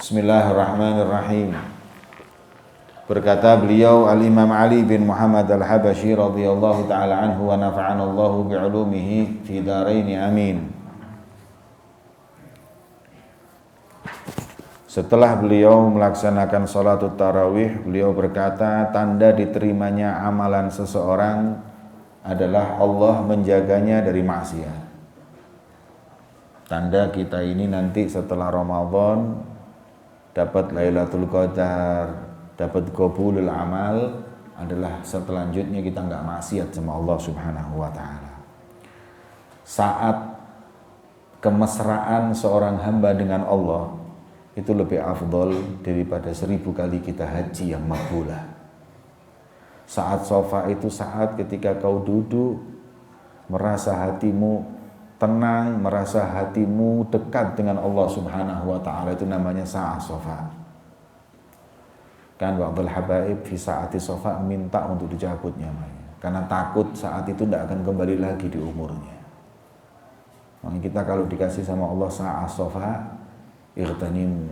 Bismillahirrahmanirrahim. Berkata beliau Al-Imam Ali bin Muhammad Al-Habashi radhiyallahu ta'ala anhu wa nafa'anallahu bi'ulumihi fi daraini amin. Setelah beliau melaksanakan salatut tarawih, beliau berkata, tanda diterimanya amalan seseorang adalah Allah menjaganya dari maksiat. Tanda kita ini nanti setelah Ramadan dapat Lailatul Qadar, dapat qabulul amal adalah selanjutnya kita enggak maksiat sama Allah Subhanahu wa taala. Saat kemesraan seorang hamba dengan Allah itu lebih afdol daripada 1000 kali kita haji yang makbulah. Saat sofa itu saat ketika kau duduk merasa hatimu tenang, merasa hatimu dekat dengan Allah Subhanahu wa taala, itu namanya saat sofa. Kan wa'dul habaib fi saati sofa, minta untuk dicabut nyamanya karena takut saat itu tidak akan kembali lagi di umurnya. Makanya kita kalau dikasih sama Allah saat sofa, irtanimu,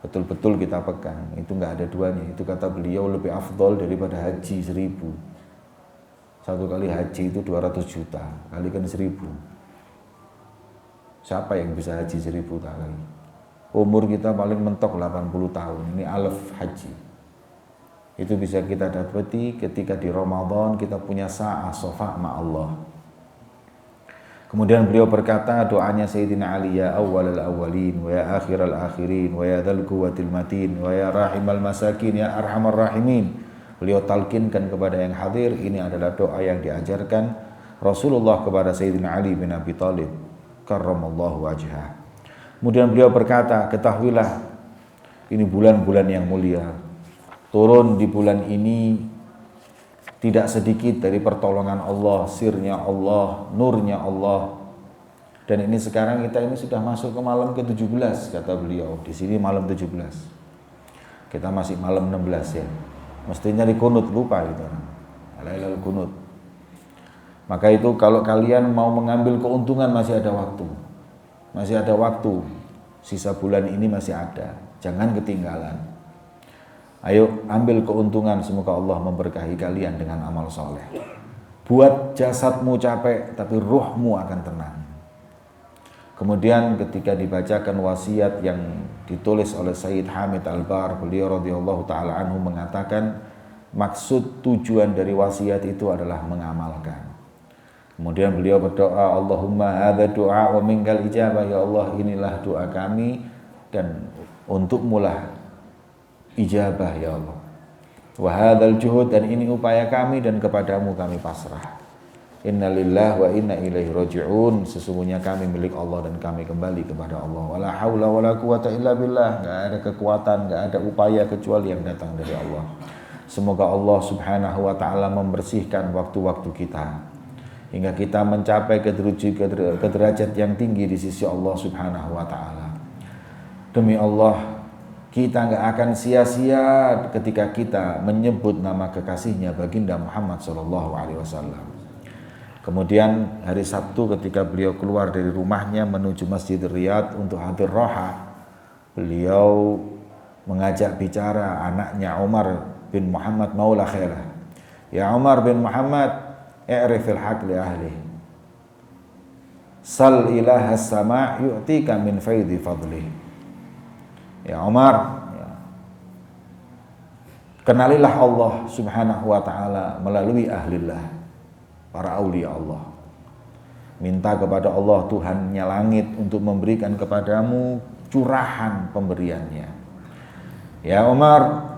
betul-betul kita pegang, itu nggak ada duanya. Itu kata beliau lebih afdol daripada haji 1000. Satu kali haji itu 200 juta, kalikan 1000. Siapa yang bisa haji 1000 kali? Umur kita paling mentok 80 tahun, ini alaf haji. Itu bisa kita dapati ketika di Ramadan kita punya sa'ah sofa ma Allah. Kemudian beliau berkata doanya Sayyidina Ali, ya awwalal awwalin wa ya akhiral akhirin wa ya dzal quwwatil matin wa ya rahimal masakin ya arhamar rahimin. Beliau talkinkan kepada yang hadir, ini adalah doa yang diajarkan Rasulullah kepada Sayyidina Ali bin Abi Thalib karramallahu wajhah. Kemudian beliau berkata, ketahuilah ini bulan-bulan yang mulia. Turun di bulan ini tidak sedikit dari pertolongan Allah, sirnya Allah, nurnya Allah. Dan ini sekarang kita ini sudah masuk ke malam ke-17 kata beliau. Di sini malam 17. Kita masih malam 16 ya. Mestinya di kunut, lupa gitu. Lailal kunut. Maka itu kalau kalian mau mengambil keuntungan masih ada waktu. Masih ada waktu. Sisa bulan ini masih ada. Jangan ketinggalan. Ayo ambil keuntungan, semoga Allah memberkahi kalian dengan amal soleh. Buat jasadmu capek, tapi ruhmu akan tenang. Kemudian ketika dibacakan wasiat yang ditulis oleh Sayyid Hamid Al-Bar, beliau radhiyallahu ta'ala anhu mengatakan, maksud tujuan dari wasiat itu adalah mengamalkan. Kemudian beliau berdoa, Allahumma hadza du'a wa minkal ijabah, ya Allah inilah doa kami dan untukmu lah ijabah ya Allah. Wa hadzal juhud, dan ini upaya kami dan kepadamu kami pasrah. Innalillahi wa inna ilaihi raji'un, sesungguhnya kami milik Allah dan kami kembali kepada Allah. Wala haula wala quwata illa billah, enggak ada kekuatan, enggak ada upaya kecuali yang datang dari Allah. Semoga Allah Subhanahu wa taala membersihkan waktu-waktu kita hingga kita mencapai ke derajat yang tinggi di sisi Allah Subhanahu wa taala. Demi Allah, kita enggak akan sia-sia ketika kita menyebut nama kekasihnya baginda Muhammad sallallahu alaihi wasallam. Kemudian hari Sabtu ketika beliau keluar dari rumahnya menuju Masjid Riyadh untuk hadir roha, beliau mengajak bicara anaknya Umar bin Muhammad Maula Khairah. Ya Umar bin Muhammad, i'rifil haq li ahli. Sal ilaha sama' yu'tika min faidhi fadlih. Ya Umar, ya, kenalilah Allah Subhanahu wa ta'ala melalui ahlillah, para aulia Allah. Minta kepada Allah Tuhannya langit untuk memberikan kepadamu curahan pemberiannya. Ya Umar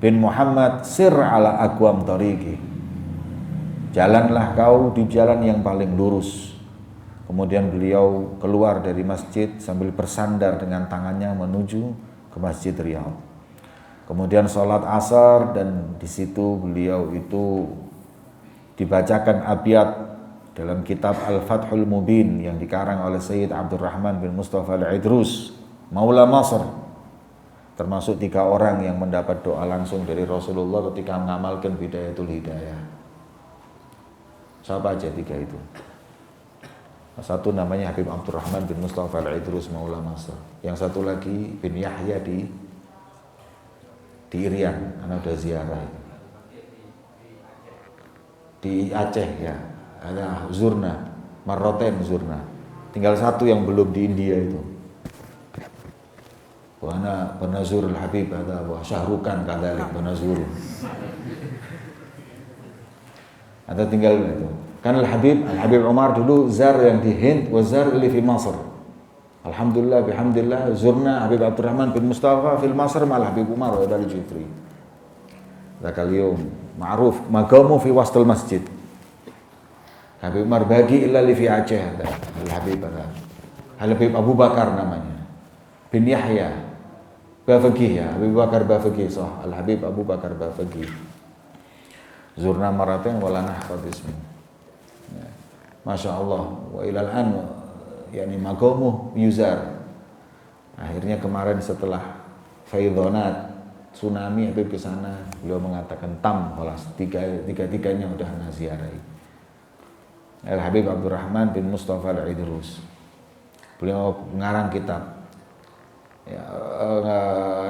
bin Muhammad, sir ala aqwam tariqi. Jalanlah kau di jalan yang paling lurus. Kemudian beliau keluar dari masjid sambil bersandar dengan tangannya menuju ke Masjid Riyadh. Kemudian sholat asar dan di situ beliau itu dibacakan abiyat dalam kitab Al-Fathul Mubin yang dikarang oleh Sayyid Abdurrahman bin Mustafa Al-Idrus, Maula Masr. Termasuk 3 orang yang mendapat doa langsung dari Rasulullah ketika mengamalkan Bidayatul Hidayah. Siapa aja 3 itu? Satu namanya Habib Abdurrahman bin Mustafa Al-Idrus Maula Masr. Yang satu lagi bin Yahya di Irian, anak udah ziarah. Di Aceh ya, ada Zurna, Marroten Zurna. Tinggal satu yang belum di India itu. Wa ana Banazur Al-Habib ada wa Syahrukan kadzalik Banazur. Ada tinggal itu. Kan Al-Habib Umar dulu zar yang di Hind wa zar li fi Masr. Alhamdulillah bihamdillah zurna Habib Abdurrahman bin Mustafa fil Masr mal Habib Umar wa Al Jufri. Zakal yawm ma'ruf maqamu fi wastul masjid. Habib Umar bagi illa li fi Aceh ada Al-Habib ada. Habib Abu Bakar namanya. Bin Yahya Bafaqih ya, Abu Bakar Bafaqih sah. Al-Habib Abu Bakar Bafaqih. Zurna maratain wala nahfadz ismi. Ya. Masya Allah wa ilal an yakni maqamuh yuzar. Akhirnya kemarin setelah faidonat tsunami Habib ke sana, beliau mengatakan khalas tiga-tiganya udah naziarahi. Al-Habib Abdurrahman bin Mustafa Al-Idrus. Beliau mengarang kitab ya,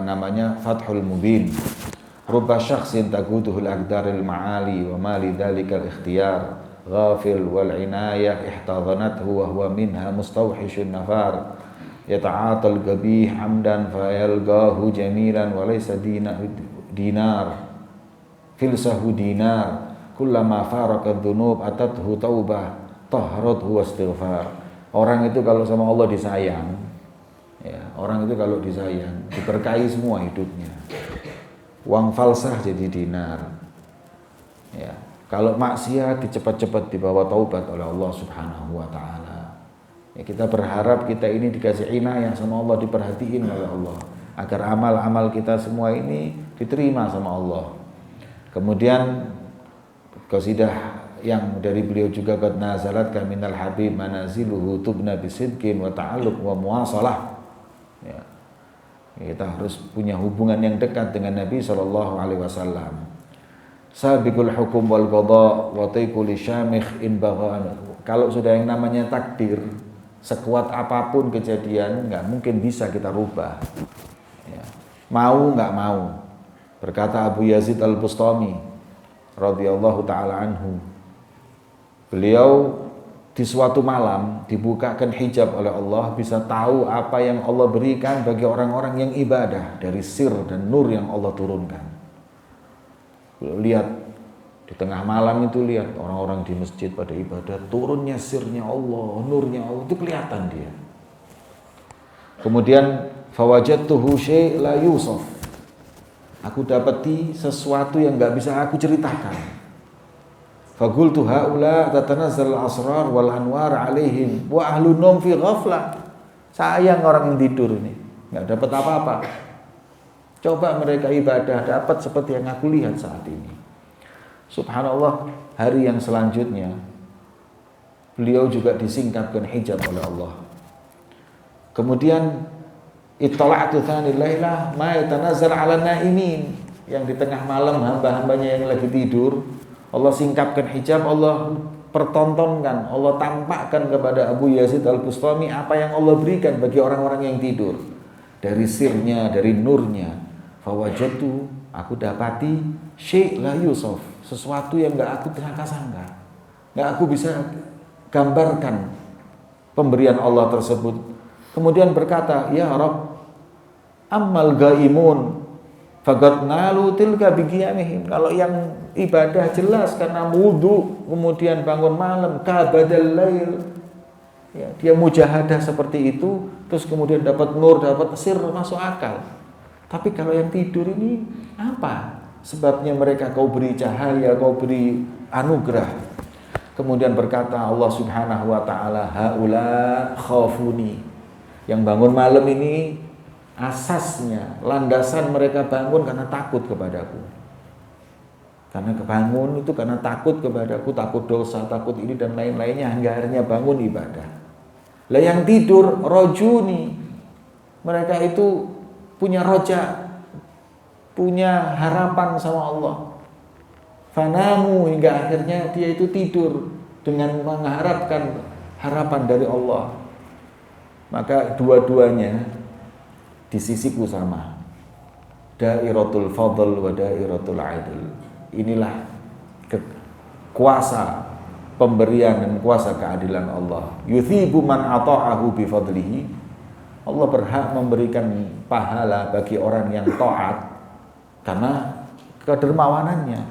namanya Fathul Mubin. Rubba syakhsin taquduhul aqdaril ma'ali wa ma lidzalikal ikhtiyar ghafil wal inayah ihtadhanathu wa huwa minha mustawhishun nafar yata'atal qabih hamdan fayalgahu jamilan wa laysa dinar filsahu dinar kullama faraka dhunub atathu taubah tahrathu wastighfar. Orang itu kalau sama Allah disayang ya, orang itu kalau disayang diberkahi semua hidupnya. Uang falsah jadi dinar. Ya, kalau maksiat dicepat-cepat dibawa taubat oleh Allah Subhanahu wa taala. Ya, kita berharap kita ini dikasih inayah sama Allah, diperhatiin oleh Allah agar amal-amal kita semua ini diterima sama Allah. Kemudian qasidah yang dari beliau juga qad nazalat kaminal habib manaziluhu tubna bisidqin wa ta'alluq wa muwasalah. Ya. Kita harus punya hubungan yang dekat dengan Nabi SAW. Sabiqul hukum wal qada wa taiqul syamikh in baghan. Kalau sudah yang namanya takdir, sekuat apapun kejadian nggak mungkin bisa kita rubah. Ya. Mau nggak mau. Berkata Abu Yazid Al-Bustami radhiyallahu taala anhu. Beliau di suatu malam dibukakan hijab oleh Allah, bisa tahu apa yang Allah berikan bagi orang-orang yang ibadah dari sir dan nur yang Allah turunkan. Lihat di tengah malam itu, lihat orang-orang di masjid pada ibadah, turunnya sirnya Allah, nurnya Allah itu kelihatan dia. Kemudian fawajadtuhu syai' la yusaf. Aku dapati sesuatu yang enggak bisa aku ceritakan. Faqultu haula tatanazzal asrar wal anwar alaihim wa ahlun naum fi ghaflah. Sayang orang yang tidur ini, enggak dapat apa-apa. Coba mereka ibadah dapat seperti yang aku lihat saat ini. Subhanallah, hari yang selanjutnya beliau juga disingkapkan hijab oleh Allah. Kemudian ittala'tu tsanil lailah ma yatanazzal 'ala naimin, yang di tengah malam hamba-hambanya yang lagi tidur, Allah singkapkan hijab, Allah pertontonkan, Allah tampakkan kepada Abu Yazid Al-Bustami apa yang Allah berikan bagi orang-orang yang tidur. Dari sirnya, dari nurnya. Fawajatu, aku dapati syai' la yusaf, sesuatu yang enggak aku sangka-sangka. Enggak aku bisa gambarkan pemberian Allah tersebut. Kemudian berkata, ya Rabb, ammal gaimun faqad nalu tilka biqiyamihim. Kalau yang ibadah jelas karena wudu, kemudian bangun malam, kabadal lail, ya, dia mujahadah seperti itu, terus kemudian dapat nur, dapat sir, masuk akal. Tapi kalau yang tidur ini apa? Sebabnya mereka kau beri cahaya, kau beri anugerah. Kemudian berkata Allah Subhanahu wa taala, haula khafuni. Yang bangun malam ini asasnya, landasan mereka bangun karena takut kepadaku. Karena kebangun itu karena takut kepadaku, takut dosa, takut ini dan lain-lainnya, hingga akhirnya bangun ibadah. Lah yang tidur rojuni, mereka itu punya roja, punya harapan sama Allah. Fanamu, hingga akhirnya dia itu tidur dengan mengharapkan harapan dari Allah. Maka dua-duanya di sisiku sama. Dairatul fadl wa dairatul adl. Inilah kuasa pemberian dan kuasa keadilan Allah. Yuthibu man ata'ahu bi fadlihi. Allah berhak memberikan pahala bagi orang yang taat karena kedermawanannya.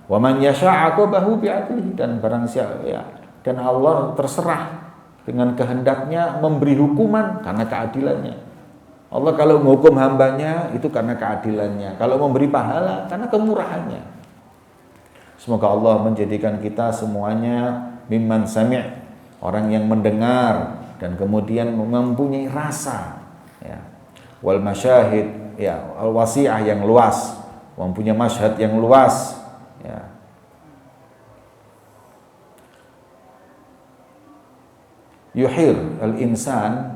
Wa man yasha'a aqabahu bi adlihi, dan barang siapa ya, dan Allah terserah dengan kehendaknya memberi hukuman karena keadilannya. Allah kalau menghukum hambanya itu karena keadilannya, kalau memberi pahala karena kemurahannya. Semoga Allah menjadikan kita semuanya mimman sami', orang yang mendengar dan kemudian mempunyai rasa, ya, wal masyahid, ya, al wasi'ah yang luas, mempunyai masyhad yang luas, ya. Yuhir al-insan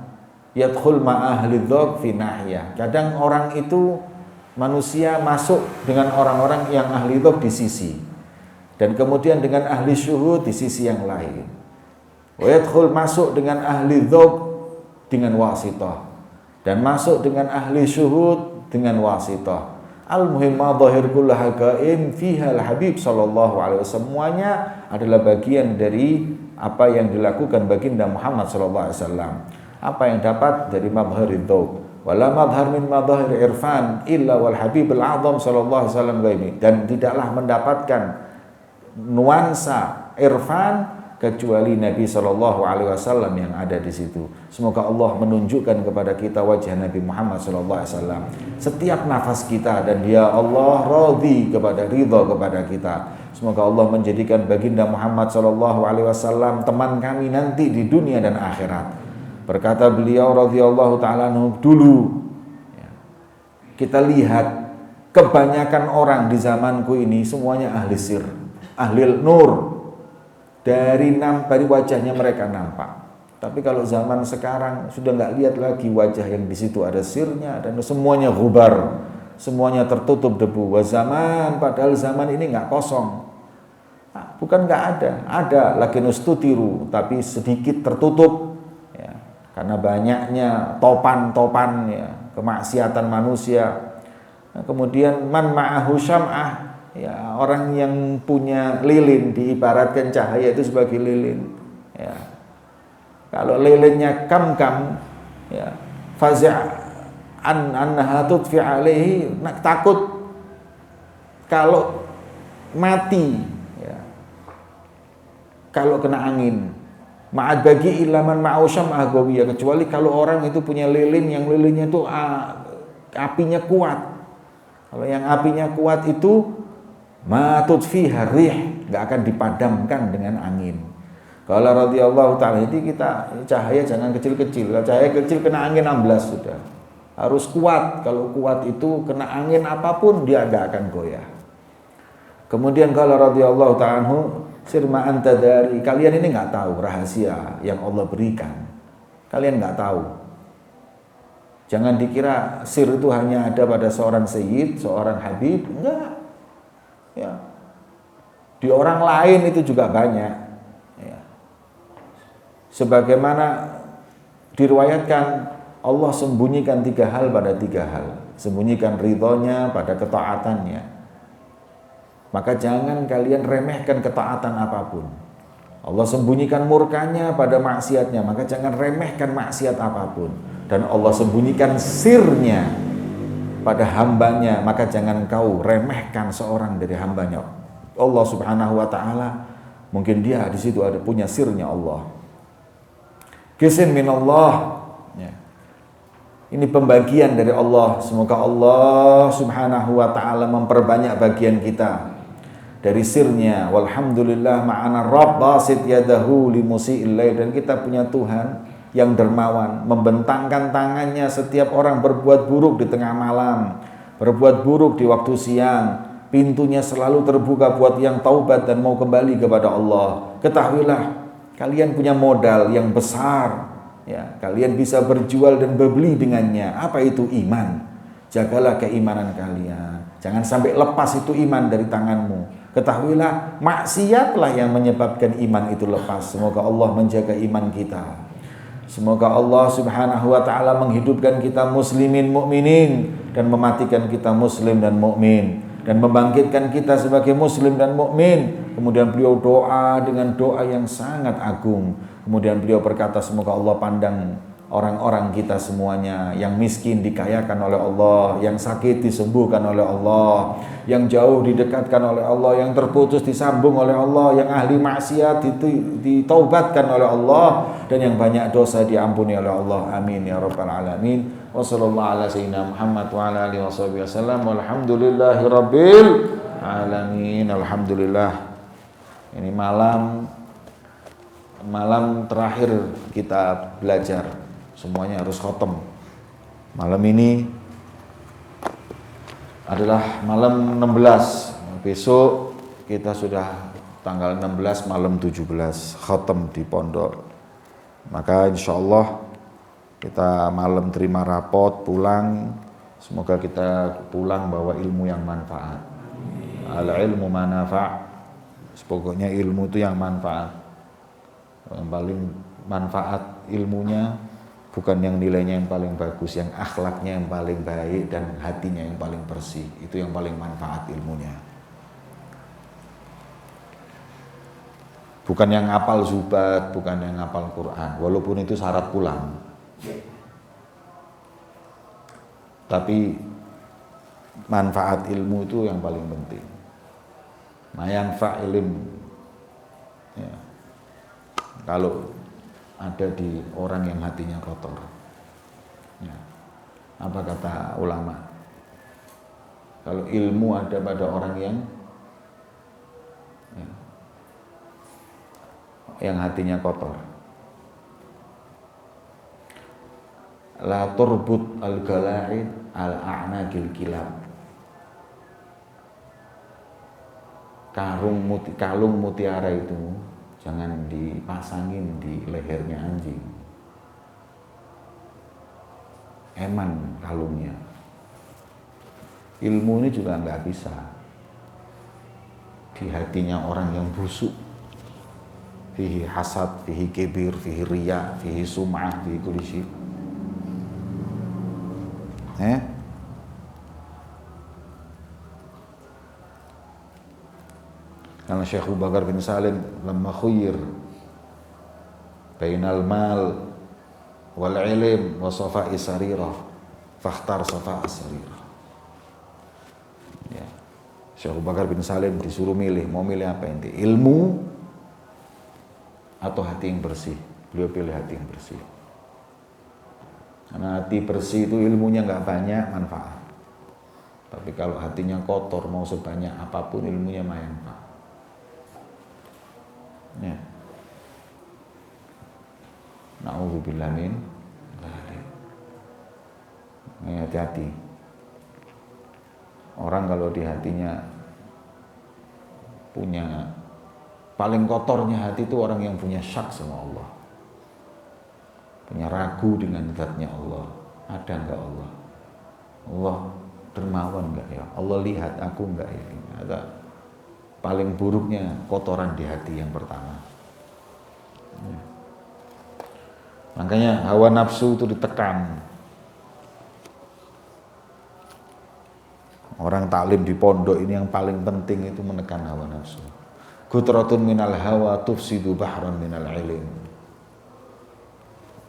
yadkhul ma'ahli dzaq fi nahiyah. Kadang orang itu, manusia masuk dengan orang-orang yang ahli dzaq di sisi, dan kemudian dengan ahli syuhud di sisi yang lain. Wa yadkhul, masuk dengan ahli dzaq dengan wasithah, dan masuk dengan ahli syuhud dengan wasithah. Al-muhim madhahir kullu haqaim fiha al-habib sallallahu alaihi wasallam. Semuanya adalah bagian dari apa yang dilakukan baginda Muhammad sallallahu alaihi wasallam. Apa yang dapat dari madhharid dzauq. Wala madhhar min madhahir irfan illa wal habib al-azam sallallahu alaihi wasallam ghaimi. Dan tidaklah mendapatkan nuansa irfan kecuali Nabi sallallahu alaihi wasallam yang ada di situ. Semoga Allah menunjukkan kepada kita wajah Nabi Muhammad sallallahu alaihi wasallam setiap nafas kita, dan dia Allah radhi kepada, ridha kepada kita. Semoga Allah menjadikan baginda Muhammad sallallahu alaihi wasallam teman kami nanti di dunia dan akhirat. Berkata beliau radhiyallahu taala anhu, dulu ya, kita lihat kebanyakan orang di zamanku ini semuanya ahli sir, ahli nur. Dari wajahnya mereka nampak. Tapi kalau zaman sekarang sudah nggak lihat lagi wajah yang di situ ada sirnya, dan semuanya ghubar, semuanya tertutup debu. Zaman, padahal zaman ini nggak kosong. Nah, bukan nggak ada lagi nustutiru, tapi sedikit tertutup, ya, karena banyaknya topan ya, kemaksiatan manusia. Nah, kemudian man ma'ahu syam'ah, ya, orang yang punya lilin, diibaratkan cahaya itu sebagai lilin, ya. Kalau lilinnya kam, ya, faza' annaha tudfi alaihi, takut kalau mati, ya, kalau kena angin. Ma'ad bagi ilaman ma'ausyam agawiyah, kecuali kalau orang itu punya lilin yang lilinnya itu apinya kuat. Kalau yang apinya kuat itu matut fiha rih, enggak akan dipadamkan dengan angin. Kalau radhiyallahu ta'ala, jadi kita cahaya jangan kecil-kecil. Kalau cahaya kecil kena angin amblas sudah. Harus kuat. Kalau kuat itu kena angin apapun dia enggak akan goyah. Kemudian kalau radhiyallahu ta'ala sirma anta dari, kalian ini enggak tahu rahasia yang Allah berikan. Kalian enggak tahu. Jangan dikira sir itu hanya ada pada seorang sayyid, seorang habib, enggak. Ya. Di orang lain itu juga banyak, ya. Sebagaimana diriwayatkan Allah sembunyikan 3 hal pada 3 hal. Sembunyikan ridhonya pada ketaatannya. Maka jangan kalian remehkan ketaatan apapun. Allah sembunyikan murkanya pada maksiatnya, maka jangan remehkan maksiat apapun. Dan Allah sembunyikan sirnya pada hambanya, maka jangan kau remehkan seorang dari hambanya. Allah subhanahu wa ta'ala, mungkin dia di situ ada punya sirnya Allah. Kisin minallah, ya. Ini pembagian dari Allah. Semoga Allah subhanahu wa ta'ala memperbanyak bagian kita dari sirnya. Walhamdulillah ma'ana rabb basit yadahu li musi'il lail. Dan kita punya Tuhan yang dermawan, membentangkan tangannya setiap orang berbuat buruk di tengah malam, berbuat buruk di waktu siang. Pintunya selalu terbuka buat yang taubat dan mau kembali kepada Allah. Ketahuilah, kalian punya modal yang besar, ya. Kalian bisa berjual dan berbeli dengannya. Apa itu? Iman. Jagalah keimanan kalian. Jangan sampai lepas itu iman dari tanganmu. Ketahuilah maksiatlah yang menyebabkan iman itu lepas. Semoga Allah menjaga iman kita. Semoga Allah Subhanahu wa taala menghidupkan kita muslimin mukminin dan mematikan kita muslim dan mukmin dan membangkitkan kita sebagai muslim dan mukmin. Kemudian beliau doa dengan doa yang sangat agung. Kemudian beliau berkata, semoga Allah pandang orang-orang kita semuanya, yang miskin dikayakan oleh Allah, yang sakit disembuhkan oleh Allah, yang jauh didekatkan oleh Allah, yang terputus disambung oleh Allah, yang ahli maksiat ditaubatkan oleh Allah, dan yang banyak dosa diampuni oleh Allah. Amin ya rabbal alamin. Wa sallallahu ala sayyidina Muhammad wa ala alihi wasallam. Walhamdulillahi rabbil alamin. Alhamdulillah. Ini malam terakhir kita belajar. Semuanya harus khotem. Malam ini adalah malam 16. Besok kita sudah tanggal 16 malam 17 khotem di pondok. Maka insya Allah kita malam terima rapot pulang. Semoga kita pulang bawa ilmu yang manfaat. Al-ilmu manafa'. Pokoknya ilmu itu yang manfaat. Yang paling manfaat ilmunya bukan yang nilainya yang paling bagus, yang akhlaknya yang paling baik dan hatinya yang paling bersih. Itu yang paling manfaat ilmunya. Bukan yang hafal zubat, bukan yang hafal Quran, walaupun itu syarat pulang. Tapi manfaat ilmu itu yang paling penting. Mayanfa' ilm. Ya. Kalau ada di orang yang hatinya kotor. Ya. Apa kata ulama? Kalau ilmu ada pada orang yang hatinya kotor. La turbut al-gala'id al-a'naqil kilab. Kalung mutiara itu jangan dipasangin di lehernya anjing. Eman kalungnya. Ilmu ini juga nggak bisa di hatinya orang yang busuk. Fihi hasad, fihi kibir, fihi riya, fihi sum'ah, fihi kulli syai'. Karena Syekh Abu Bakar bin Salim lamma khuyir bainal mal wal ilm wa safa'i sarirah fakhtar safa'a sarirah. Ya. Syekh Abu Bakar bin Salim disuruh milih, mau milih apa inti? Ilmu atau hati yang bersih? Beliau pilih hati yang bersih. Karena hati bersih itu ilmunya nggak banyak manfaat. Tapi kalau hatinya kotor, mau sebanyak apapun ilmunya manfaat. Ya. Na'udzubillah min dzalik. Hati-hati. Orang kalau di hatinya punya, paling kotornya hati itu orang yang punya syak sama Allah, punya ragu dengan zatnya Allah. Ada enggak Allah? Allah dermawan enggak ya? Allah lihat aku enggak ya? Ada. Paling buruknya kotoran di hati yang pertama. Ya. Makanya hawa nafsu itu ditekan. Orang taklim di pondok ini yang paling penting itu menekan hawa nafsu. Qutratun minal hawa tufsidu bahran minal ilm.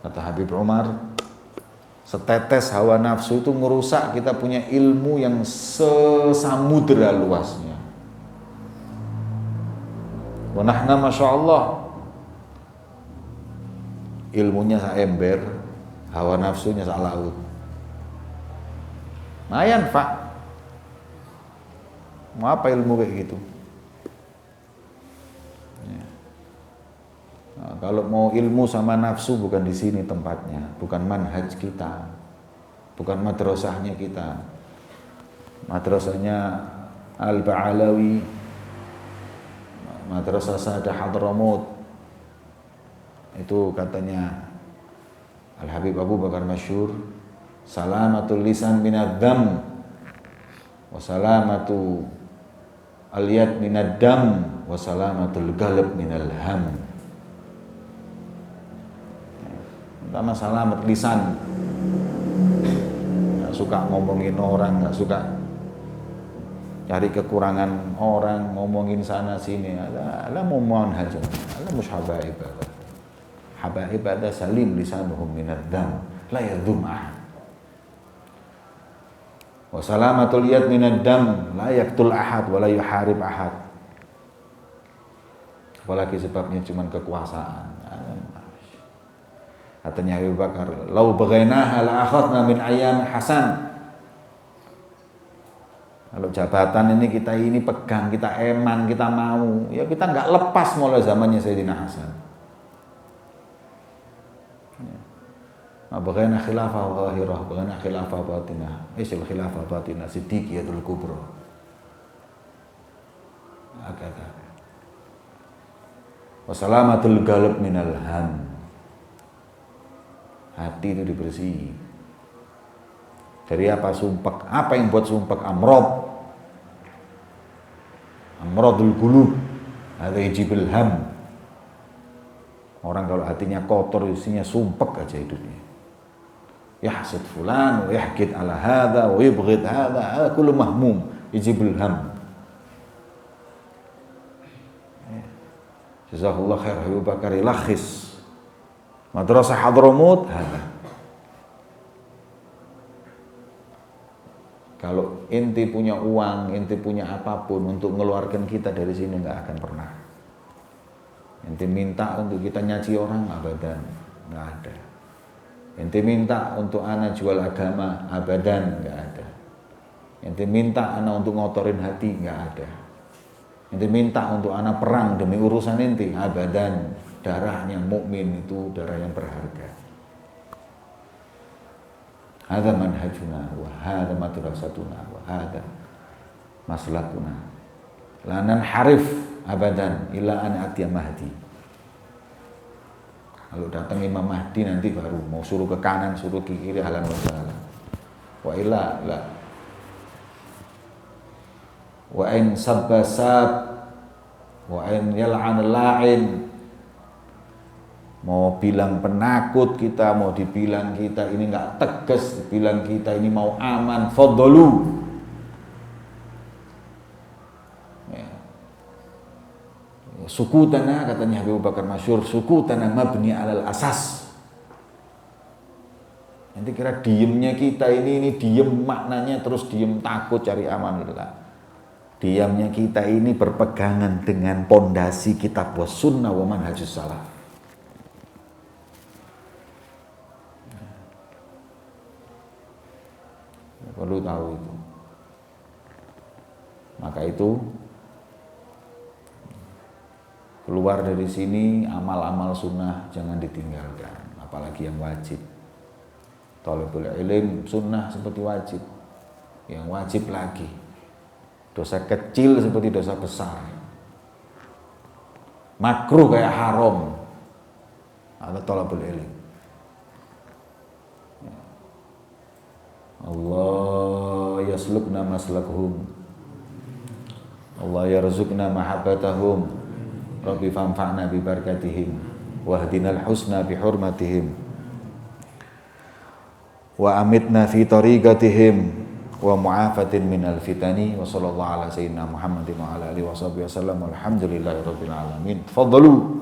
Kata Habib Umar, setetes hawa nafsu itu merusak kita punya ilmu yang sesamudra luasnya. Wa nahna masyaallah ilmunya saember, hawa nafsunya sak laut. Mayan Pak. Mau apa ilmu kayak gitu? Ya. Nah, kalau mau ilmu sama nafsu bukan di sini tempatnya, bukan manhaj kita, bukan madrasahnya kita. Madrasahnya Al-Ba'alawi, Madrasah Sadah Hadramut. Itu katanya Al-Habib Abu Bakar Masyhur, salamatul lisan minadz-dzam wa salamatu al-yad minad dam wa salamatul qalb minal ham. Pertama salamat lisan, nggak suka ngomongin orang, nggak suka cari kekurangan orang, ngomongin sana sini. Ala mu'man hajan, ala mush habaib ada. Habaib ada salim lisanuhum minad dam, la yadhum ahad. Wa salamatul yad minad dam, la yaktul ahad wa la yuharib ahad. Apalagi sebabnya cuma kekuasaan. Katanya Abu Bakar, "Lau baghainaha la akhadna min ayyam Hasan." Kalau jabatan ini kita ini pegang, kita eman, kita mau, ya kita nggak lepas mulai zamannya Sayyidina Hasan. Baghaina khilafah zahirah, baghaina khilafah batinah. Isil khilafah batinah siddiqiyatul kubra. Agak. Wassalamatul qalb minal ham. Hati itu dibersihi. Dari apa sumpek? Apa yang buat sumpek? Amradul qulub. Hadza yajibul ham. Orang kalau hatinya kotor, isinya sumpek aja hidupnya. Yahsud fulan, wa yahqid ala hadza, wa yubghid hadza, kullu mahmum, yajibul ham. Jazakallahu khair Abu Bakar ilakhis. Madrasah Hadramut hadza. Kalau inti punya uang, inti punya apapun untuk mengeluarkan kita dari sini nggak akan pernah. Inti minta untuk kita nyaci orang abadan, nggak ada. Inti minta untuk anak jual agama abadan, nggak ada. Inti minta anak untuk ngotorin hati, nggak ada. Inti minta untuk anak perang demi urusan inti abadan. Darahnya mukmin itu darah yang berharga. Hadza manhajuna wa hadza madrasatuna wa hadza maslakuna. La nanharif abadan ila an atiya mahdi. Kalau datang Imam Mahdi nanti baru mau suruh ke kanan, suruh ke kiri, halan wa salam. Wa illa la. Wa in sabbasab wa in yal'an la'in. Mau bilang penakut kita, mau dibilang kita ini nggak tegas, dibilang kita ini mau aman, fadlu. Ya. Sukutana katanya Abu Bakar masyhur, sukutana mabni alal asas. Nanti kira diemnya kita ini diem maknanya terus diem takut cari aman gitu kan. Diamnya kita ini berpegangan dengan pondasi kitab was sunnah wa manhajus salaf. Perlu tahu itu. Maka itu keluar dari sini amal-amal sunnah jangan ditinggalkan, apalagi yang wajib. Thalabul ilm sunnah seperti wajib, yang wajib lagi dosa kecil seperti dosa besar, makruh kayak haram. Ada thalabul ilm. Allah yaslukna maslakhum, Allah yarzuqna mahabbatahum, Rabbi fanfa'na bi barakatihim wahdinal husna bi hurmatihim wa amitna fi tariqatihim wa mu'afatin minal fitani wa sallallahu ala sayyidina Muhammadin wa ala alihi wa sahbihi wasallam walhamdulillahi rabbil alamin. Tafadhalu.